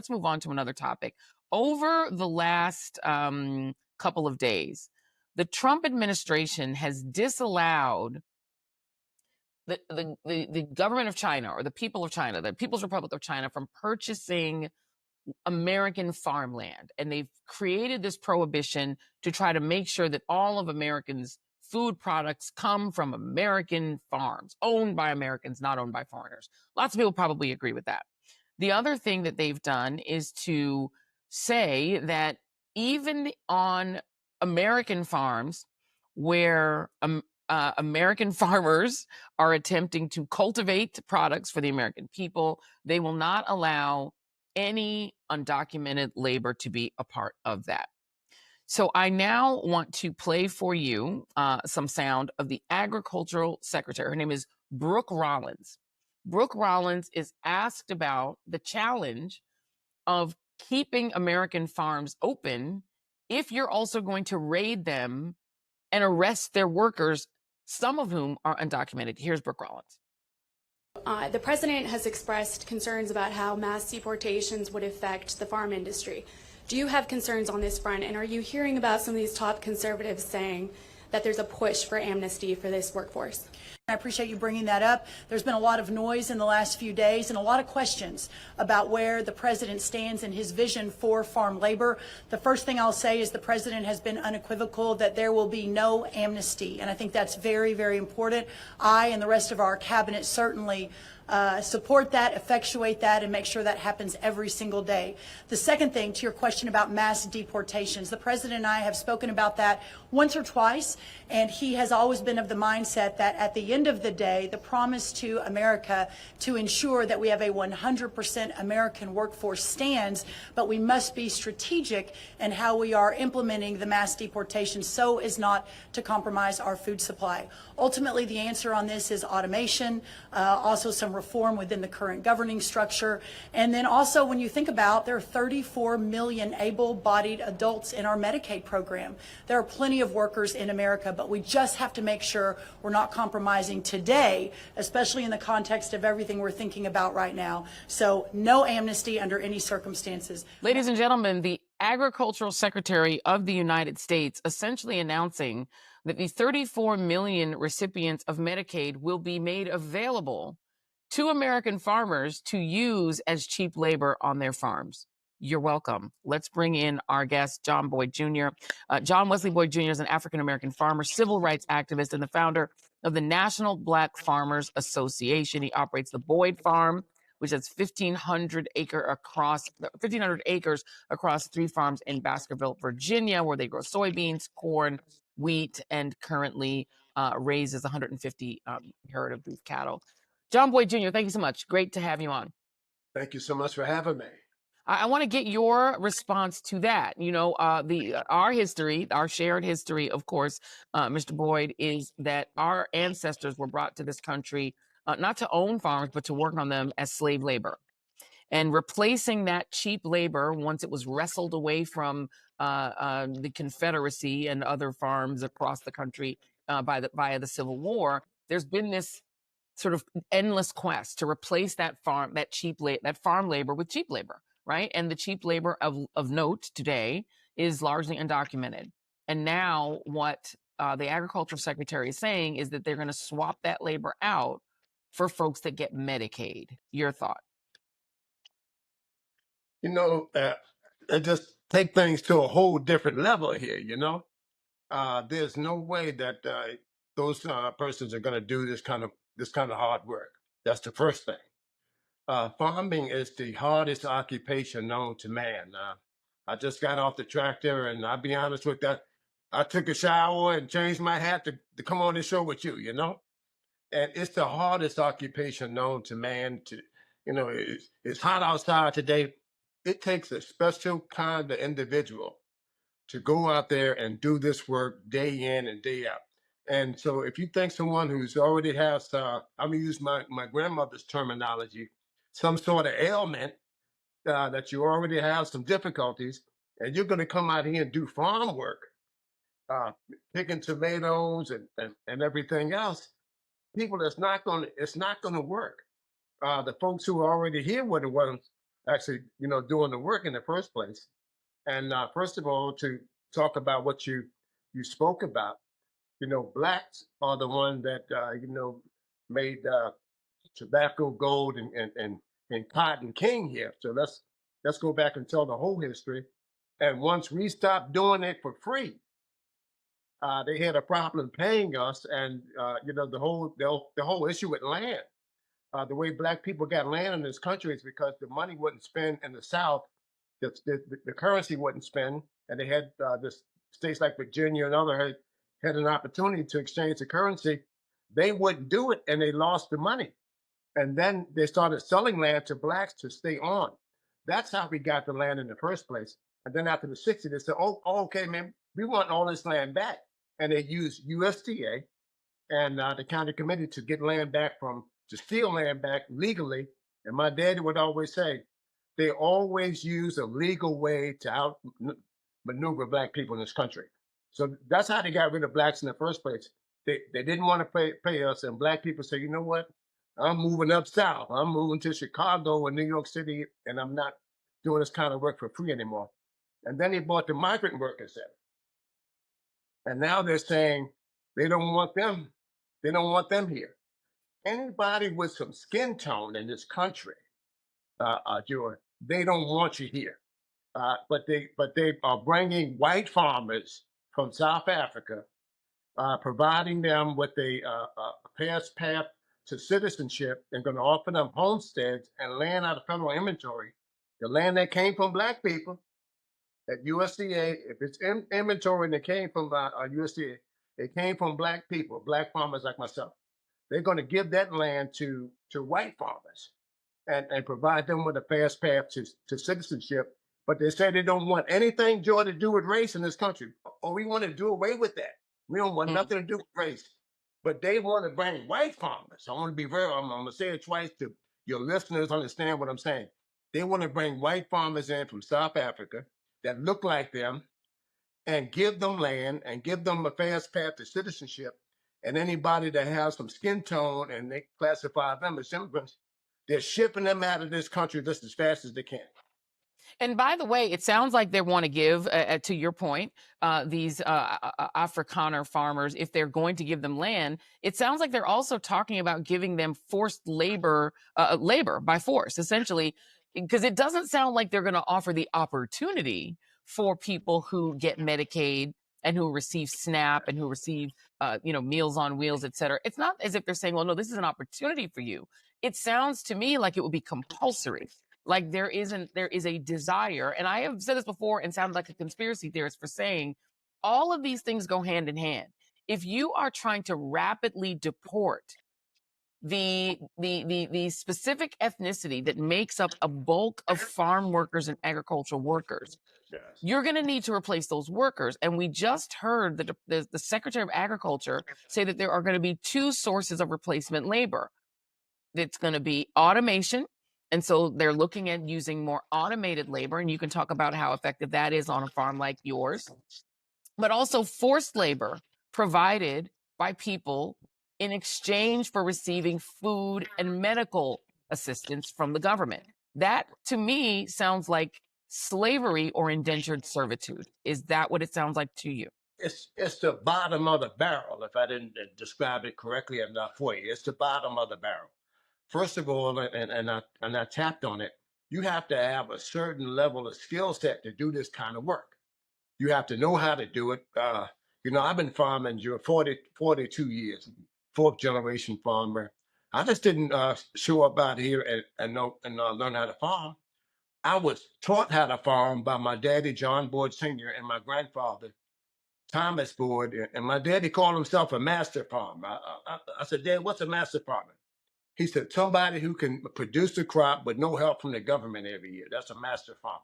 let's move on to another topic. Over the last couple of days, the Trump administration has disallowed the government of China, or the people of China, the People's Republic of China, from purchasing American farmland. And they've created this prohibition to try to make sure that all of Americans' food products come from American farms, owned by Americans, not owned by foreigners. Lots of people probably agree with that. The other thing that they've done is to say that even on American farms where American farmers are attempting to cultivate products for the American people, they will not allow any undocumented labor to be a part of that. So I now want to play for you some sound of the agricultural secretary. Her name is Brooke Rollins. Brooke Rollins is asked about the challenge of keeping American farms open if you're also going to raid them and arrest their workers, some of whom are undocumented. Here's Brooke Rollins. The president has expressed concerns about how mass deportations would affect the farm industry. Do you have concerns on this front, and are you hearing about some of these top conservatives saying that there's a push for amnesty for this workforce? I appreciate you bringing that up. There's been a lot of noise in the last few days and a lot of questions about where the president stands in his vision for farm labor. The first thing I'll say is the president has been unequivocal that there will be no amnesty, and I think that's very, very important. I and the rest of our cabinet certainly support that, effectuate that, and make sure that happens every single day. The second thing, to your question about mass deportations, the president and I have spoken about that once or twice, and he has always been of the mindset that at the end of the day, the promise to America to ensure that we have a 100% American workforce stands, but we must be strategic in how we are implementing the mass deportation so as not to compromise our food supply. Ultimately, the answer on this is automation, also some reform within the current governing structure. And then also, when you think about, there are 34 million able-bodied adults in our Medicaid program. There are plenty of workers in America, but we just have to make sure we're not compromising today, especially in the context of everything we're thinking about right now. So no amnesty under any circumstances. Ladies and gentlemen, the Agricultural Secretary of the United States essentially announcing that the 34 million recipients of Medicaid will be made available to American farmers to use as cheap labor on their farms. You're welcome. Let's bring in our guest, John Boyd Jr. John Wesley Boyd Jr. is an African-American farmer, civil rights activist, and the founder of the National Black Farmers Association. He operates the Boyd Farm, which has 1,500 acres across 3 farms in Baskerville, Virginia, where they grow soybeans, corn, wheat, and currently raises 150 herd of beef cattle. John Boyd Jr., thank you so much. Great to have you on. Thank you so much for having me. I want to get your response to that. You know, our history, our shared history, of course, Mr. Boyd, is that our ancestors were brought to this country not to own farms, but to work on them as slave labor. And replacing that cheap labor, once it was wrestled away from the Confederacy and other farms across the country via the Civil War, there's been this sort of endless quest to replace that farm labor with cheap labor, right? And the cheap labor of note today is largely undocumented. And now what the Agricultural Secretary is saying is that they're going to swap that labor out for folks that get Medicaid. Your thought? You know, just take things to a whole different level here, you know. There's no way that those persons are going to do this kind of hard work. That's the first thing. Farming is the hardest occupation known to man. I just got off the tractor, and I'll be honest with that. I took a shower and changed my hat to come on this show with you, you know. And it's the hardest occupation known to man. It's hot outside today. It takes a special kind of individual to go out there and do this work day in and day out. And so if you think someone who's already has, I'm gonna use my grandmother's terminology, some sort of ailment, that you already have some difficulties, and you're gonna come out here and do farm work, picking tomatoes and everything else, it's not gonna work. The folks who are already here were the ones actually, doing the work in the first place. And first of all, to talk about what you spoke about, blacks are the one that made tobacco gold and cotton king here. So let's go back and tell the whole history. And once we stopped doing it for free, they had a problem paying us, and the whole issue with land. The way black people got land in this country is because the money wouldn't spend in the South, the currency wouldn't spend, and they had this states like Virginia and other had an opportunity to exchange the currency. They wouldn't do it, and they lost the money. And then they started selling land to blacks to stay on. That's how we got the land in the first place. And then after the 60s, they said, oh, okay, man, we want all this land back. And they used USDA and the county committee to get land back to steal land back legally. And my daddy would always say, they always use a legal way to outmaneuver black people in this country. So that's how they got rid of blacks in the first place. They didn't want to pay us, and black people say, you know what? I'm moving up south. I'm moving to Chicago or New York City, and I'm not doing this kind of work for free anymore. And then they brought the migrant workers in. And now they're saying they don't want them. They don't want them here. Anybody with some skin tone in this country, Joy, they don't want you here. But they are bringing white farmers from South Africa, providing them with a fast path to citizenship, and going to offer them homesteads and land out of federal inventory, the land that came from black people at USDA. If it's in inventory and it came from USDA, it came from black people, black farmers like myself. They're going to give that land to white farmers and provide them with a fast path to citizenship. But they say they don't want anything, Joy, to do with race in this country. Or we want to do away with that. We don't want nothing to do with race. But they want to bring white farmers. I'm going to say it twice to your listeners understand what I'm saying. They want to bring white farmers in from South Africa that look like them and give them land and give them a fast path to citizenship. And anybody that has some skin tone and they classify them as immigrants, they're shipping them out of this country just as fast as they can. And by the way, it sounds like they want to give, to your point, these Afrikaner farmers, if they're going to give them land, it sounds like they're also talking about giving them forced labor by force, essentially, because it doesn't sound like they're going to offer the opportunity for people who get Medicaid and who receive SNAP and who receive, Meals on Wheels, et cetera. It's not as if they're saying, well, no, this is an opportunity for you. It sounds to me like it would be compulsory. Like there is a desire, and I have said this before and sound like a conspiracy theorist for saying all of these things go hand in hand. If you are trying to rapidly deport the specific ethnicity that makes up a bulk of farm workers and agricultural workers, Yes. you're going to need to replace those workers. And we just heard the Secretary of Agriculture say that there are going to be two sources of replacement labor. It's going to be automation. And so they're looking at using more automated labor. And you can talk about how effective that is on a farm like yours, but also forced labor provided by people in exchange for receiving food and medical assistance from the government. That to me sounds like slavery or indentured servitude. Is that what it sounds like to you? It's the bottom of the barrel, if I didn't describe it correctly enough for you. It's the bottom of the barrel. First of all, and I tapped on it, you have to have a certain level of skill set to do this kind of work. You have to know how to do it. I've been farming 42 years, fourth generation farmer. I just didn't show up out here and learn how to farm. I was taught how to farm by my daddy, John Boyd Sr., and my grandfather, Thomas Boyd. And my daddy called himself a master farmer. I said, Dad, what's a master farmer? He said, somebody who can produce a crop with no help from the government every year. That's a master farmer.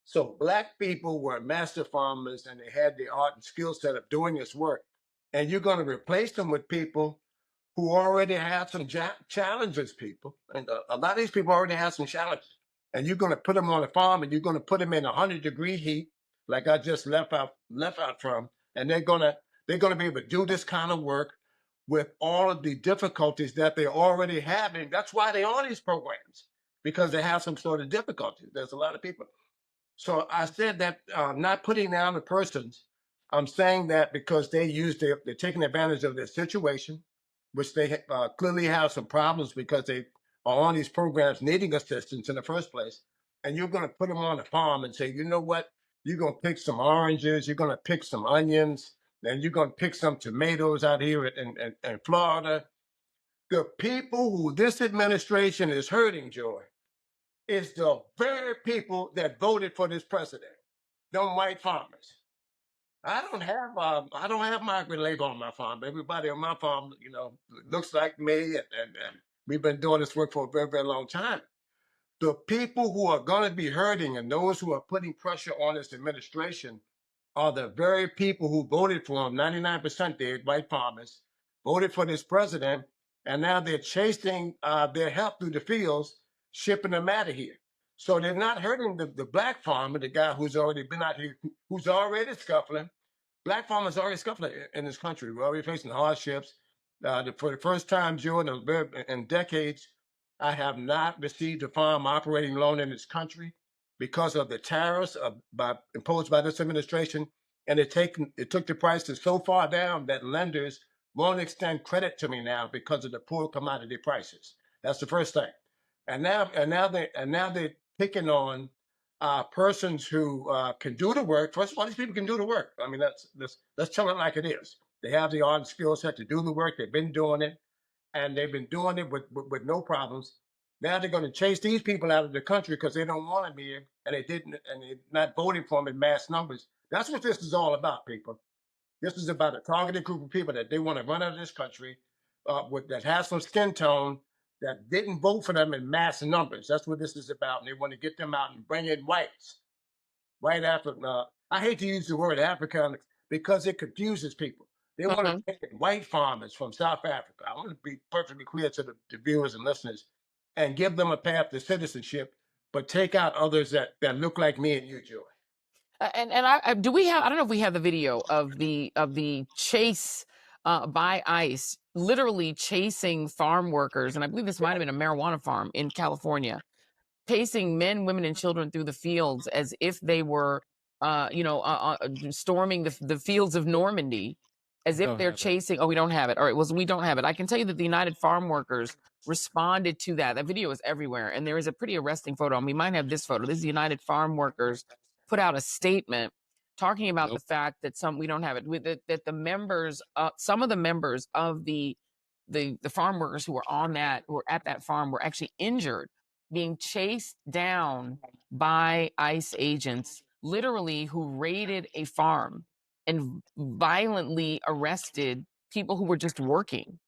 So black people were master farmers, and they had the art and skill set of doing this work. And you're going to replace them with people who already have some challenges, people. And a lot of these people already have some challenges. And you're going to put them on a farm, and you're going to put them in 100-degree heat, like I just left out from. And they're going to be able to do this kind of work with all of the difficulties that they're already having. That's why they're on these programs. because they have some sort of difficulty. There's a lot of people. So I said that not putting down the persons. I'm saying that because they're taking advantage of their situation, which they clearly have some problems because they are on these programs needing assistance in the first place. And you're going to put them on a farm and say, you know what? You're going to pick some oranges, you're going to pick some onions, and you're going to pick some tomatoes out here in Florida. The people who this administration is hurting, Joy, is the very people that voted for this president, them white farmers. I don't have migrant labor on my farm. Everybody on my farm, looks like me, and we've been doing this work for a very, very long time. The people who are going to be hurting and those who are putting pressure on this administration are the very people who voted for him. 99% did, white farmers, voted for this president, and now they're chasing their help through the fields, shipping them out of here. So they're not hurting the black farmer, the guy who's already been out here, who's already scuffling. Black farmers are already scuffling in this country. We're already facing hardships. For the first time, Joe, in decades, I have not received a farm operating loan in this country because of the tariffs imposed by this administration. And it took the prices so far down that lenders won't extend credit to me now because of the poor commodity prices. That's the first thing. And now they're picking on persons who can do the work. First of all, these people can do the work. I mean, let's tell it like it is. They have the art and skill set to do the work. They've been doing it, and they've been doing it with no problems. Now they're going to chase these people out of the country because they don't want them here, and they're not voting for them in mass numbers. That's what this is all about, people. This is about a targeted group of people that they want to run out of this country that has some skin tone that didn't vote for them in mass numbers. That's what this is about. And they want to get them out and bring in whites, white African. I hate to use the word African because it confuses people. They want to take white farmers from South Africa. I want to be perfectly clear to the viewers and listeners and give them a path to citizenship, but take out others that look like me and you, Joy. Do we have? I don't know if we have the video of the chase by ICE, literally chasing farm workers, and I believe this might have been a marijuana farm in California, chasing men, women, and children through the fields as if they were, storming the fields of Normandy, as if they're chasing. Oh, we don't have it. All right, well, we don't have it. I can tell you that the United Farm Workers responded to that. That video is everywhere, and there is a pretty arresting photo. And we might have this photo. This is the United Farm Workers put out a statement talking about the fact that we don't have it. That the members, some of the members of the farm workers who were at that farm were actually injured, being chased down by ICE agents, literally, who raided a farm and violently arrested people who were just working.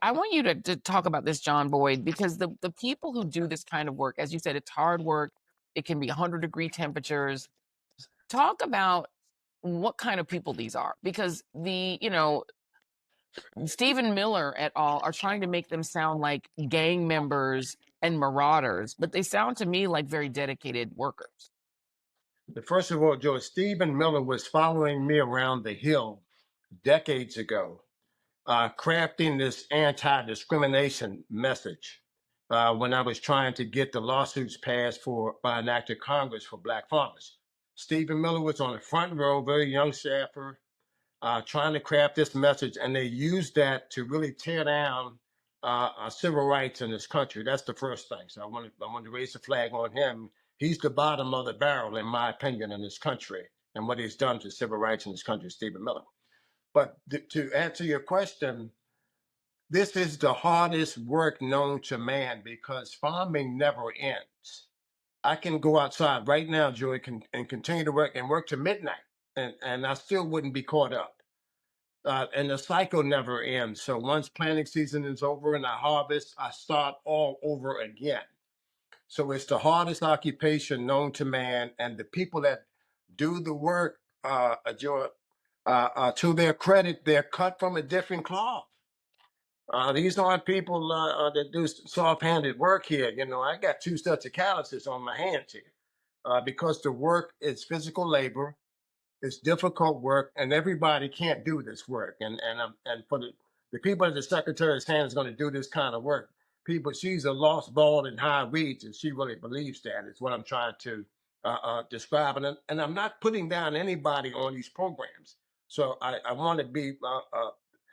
I want you to talk about this, John Boyd, because the people who do this kind of work, as you said, it's hard work. It can be 100-degree temperatures. Talk about what kind of people these are, because Stephen Miller et al. Are trying to make them sound like gang members and marauders, but they sound to me like very dedicated workers. First of all, Joe, Stephen Miller was following me around the Hill decades ago, crafting this anti-discrimination message when I was trying to get the lawsuits passed by an act of Congress for black farmers. Stephen Miller was on the front row, very young staffer, trying to craft this message, and they used that to really tear down civil rights in this country. That's the first thing. So I want to raise the flag on him. He's the bottom of the barrel, in my opinion, in this country, and what he's done to civil rights in this country, Stephen Miller. But to answer your question, this is the hardest work known to man because farming never ends. I can go outside right now, Joey, and continue to work to midnight, and I still wouldn't be caught up. And the cycle never ends. So once planting season is over and I harvest, I start all over again. So it's the hardest occupation known to man, and the people that do the work, Joy, to their credit, they're cut from a different cloth. These aren't people that do soft-handed work here. I got 2 sets of calluses on my hands here because the work is physical labor, it's difficult work, and everybody can't do this work. And for the people that the Secretary of State is going to do this kind of work, people, she's a lost ball in high weeds, and she really believes that. Is what I'm trying to describe. And I'm not putting down anybody on these programs. So I want to be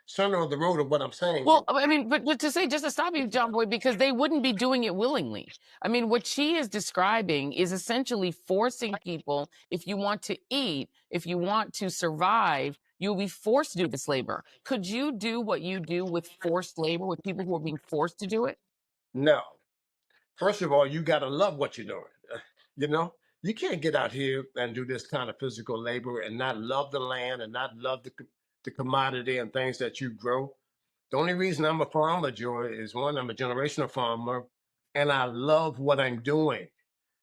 center of the road of what I'm saying. Well, I mean, but to say, just to stop you, John Boy, because they wouldn't be doing it willingly. I mean, what she is describing is essentially forcing people, if you want to eat, if you want to survive, you'll be forced to do this labor. Could you do what you do with forced labor, with people who are being forced to do it? No. First of all, you got to love what you're doing. You know, you can't get out here and do this kind of physical labor and not love the land and not love the commodity and things that you grow. The only reason I'm a farmer, Joy, is one, I'm a generational farmer, and I love what I'm doing.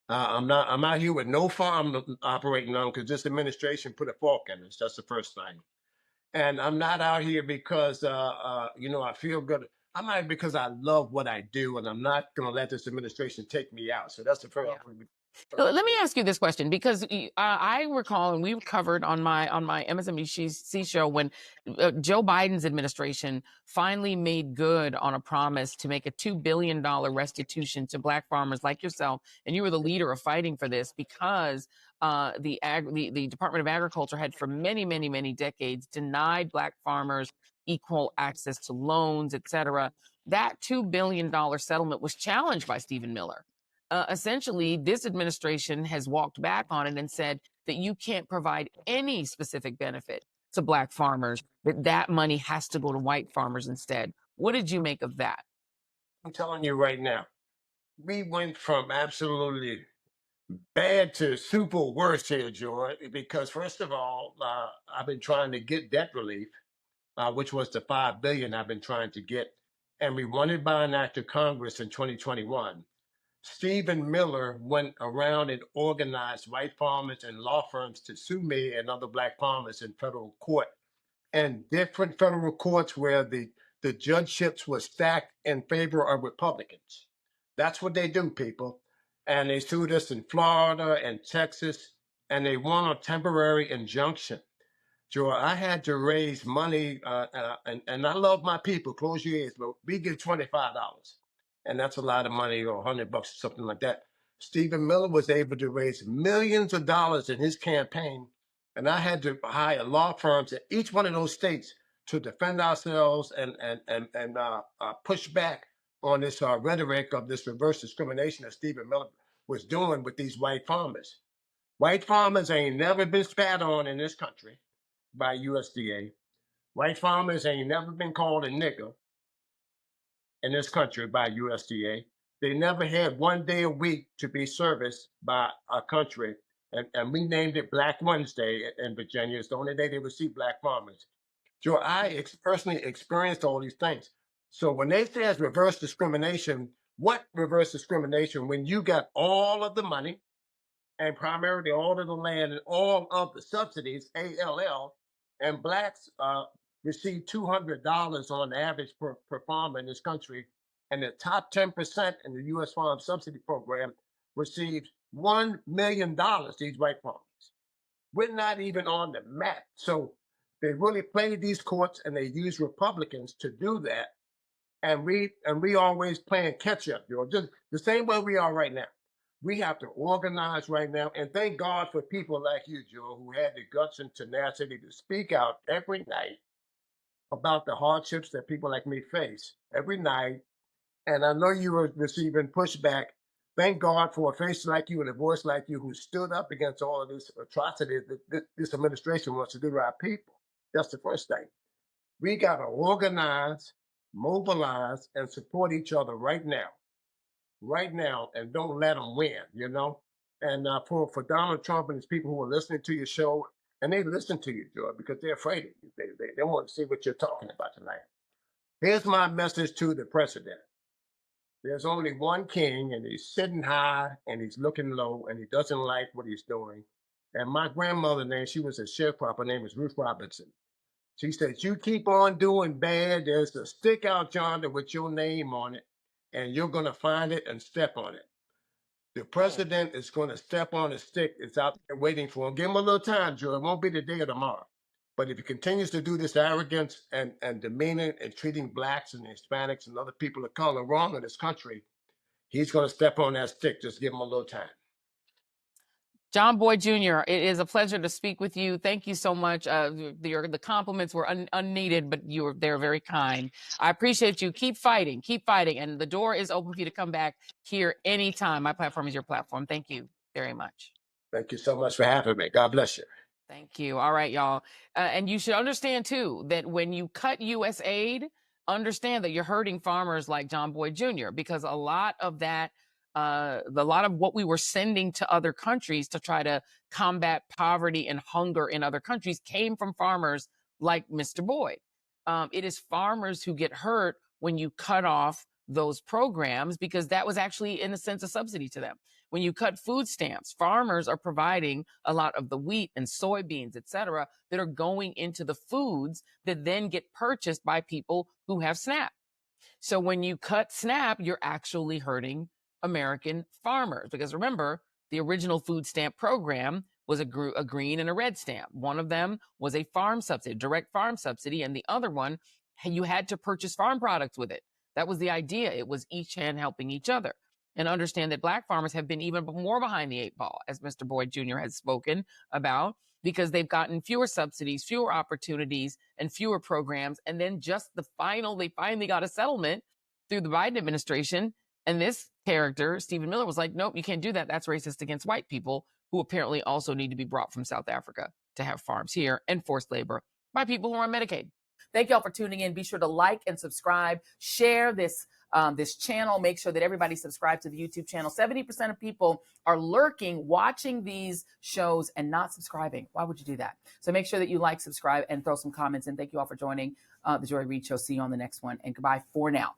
I'm out here with no farm operating on because this administration put a fork in us. That's the first thing. And I'm not out here because I feel good. I'm out here because I love what I do, and I'm not going to let this administration take me out. So that's the first. Yeah. Let me ask you this question, because I recall, and we covered on my MSNBC show, when Joe Biden's administration finally made good on a promise to make a $2 billion restitution to Black farmers like yourself, and you were the leader of fighting for this because the Department of Agriculture had for many, many, many decades denied Black farmers equal access to loans, et cetera. That $2 billion settlement was challenged by Stephen Miller. Essentially, this administration has walked back on it and said that you can't provide any specific benefit to Black farmers, that money has to go to white farmers instead. What did you make of that? I'm telling you right now, we went from absolutely bad to super worse here, Joy, because first of all, I've been trying to get debt relief, which was the $5 billion I've been trying to get, and we won it by an act of Congress in 2021. Stephen Miller went around and organized white farmers and law firms to sue me and other Black farmers in federal court, and different federal courts where the judgeships were stacked in favor of Republicans. That's what they do, people. And they sued us in Florida and Texas, and they won a temporary injunction. Joe, I had to raise money, and I love my people. Close your ears, but we give $25, and that's a lot of money, or $100 or something like that. Stephen Miller was able to raise millions of dollars in his campaign, and I had to hire law firms in each one of those states to defend ourselves and push back on this rhetoric of this reverse discrimination that Stephen Miller was doing with these white farmers. White farmers ain't never been spat on in this country by USDA. White farmers ain't never been called a nigger in this country by USDA. They never had 1 day a week to be serviced by our country. And we named it Black Wednesday in Virginia. It's the only day they would see Black farmers. So I personally experienced all these things. So when they say it's reverse discrimination, what reverse discrimination? When you got all of the money and primarily all of the land and all of the subsidies, ALL, and Blacks receive $200 on average per farmer in this country, and the top 10% in the U.S. Farm Subsidy Program receives $1 million, these white farmers. We're not even on the map. So they really played these courts, and they use Republicans to do that. And we always playing catch up, just the same way we are right now. We have to organize right now, and thank God for people like you, Joe, who had the guts and tenacity to speak out every night about the hardships that people like me face every night. And I know you were receiving pushback. Thank God for a face like you and a voice like you who stood up against all of this atrocity that this administration wants to do to our people. That's the first thing. We got to organize, mobilize, and support each other right now, and don't let them win. And for Donald Trump and his people who are listening to your show, and they listen to you, Joe, because they're afraid of you. They want to see what you're talking about tonight. Here's my message to the president. There's only one king, and he's sitting high, and he's looking low, and he doesn't like what he's doing. And my grandmother name, she was a sharecropper, her name was Ruth Robinson. She said, you keep on doing bad, there's a stick out yonder with your name on it, and you're going to find it and step on it. The president is going to step on the stick. It's out there waiting for him. Give him a little time, Joe. It won't be today or tomorrow. But if he continues to do this arrogance and demeaning and treating blacks and Hispanics and other people of color wrong in this country, he's going to step on that stick. Just give him a little time. John Boyd Jr., it is a pleasure to speak with you. Thank you so much. The compliments were unneeded, but they're very kind. I appreciate you. Keep fighting, and the door is open for you to come back here anytime. My platform is your platform. Thank you very much. Thank you so much for having me. God bless you. Thank you. All right, y'all. And you should understand, too, that when you cut U.S. aid, understand that you're hurting farmers like John Boyd Jr., because a lot of that, a lot of what we were sending to other countries to try to combat poverty and hunger in other countries came from farmers like Mr. Boyd. It is farmers who get hurt when you cut off those programs, because that was actually, in a sense, a subsidy to them. When you cut food stamps, farmers are providing a lot of the wheat and soybeans, et cetera, that are going into the foods that then get purchased by people who have SNAP. So when you cut SNAP, you're actually hurting American farmers, because remember, the original food stamp program was a green and a red stamp. One of them was a farm subsidy, direct farm subsidy, and the other one, you had to purchase farm products with it. That was the idea. It was each hand helping each other. And understand that black farmers have been even more behind the eight ball, as Mr. Boyd Jr. has spoken about, because they've gotten fewer subsidies, fewer opportunities, and fewer programs. And then they finally got a settlement through the Biden administration. And this character, Stephen Miller, was like, nope, you can't do that. That's racist against white people, who apparently also need to be brought from South Africa to have farms here, and forced labor by people who are on Medicaid. Thank y'all for tuning in. Be sure to like and subscribe, share this channel. Make sure that everybody subscribes to the YouTube channel. 70% of people are lurking, watching these shows and not subscribing. Why would you do that? So make sure that you like, subscribe, and throw some comments in. Thank you all for joining the Joy Reid Show. See you on the next one, and goodbye for now.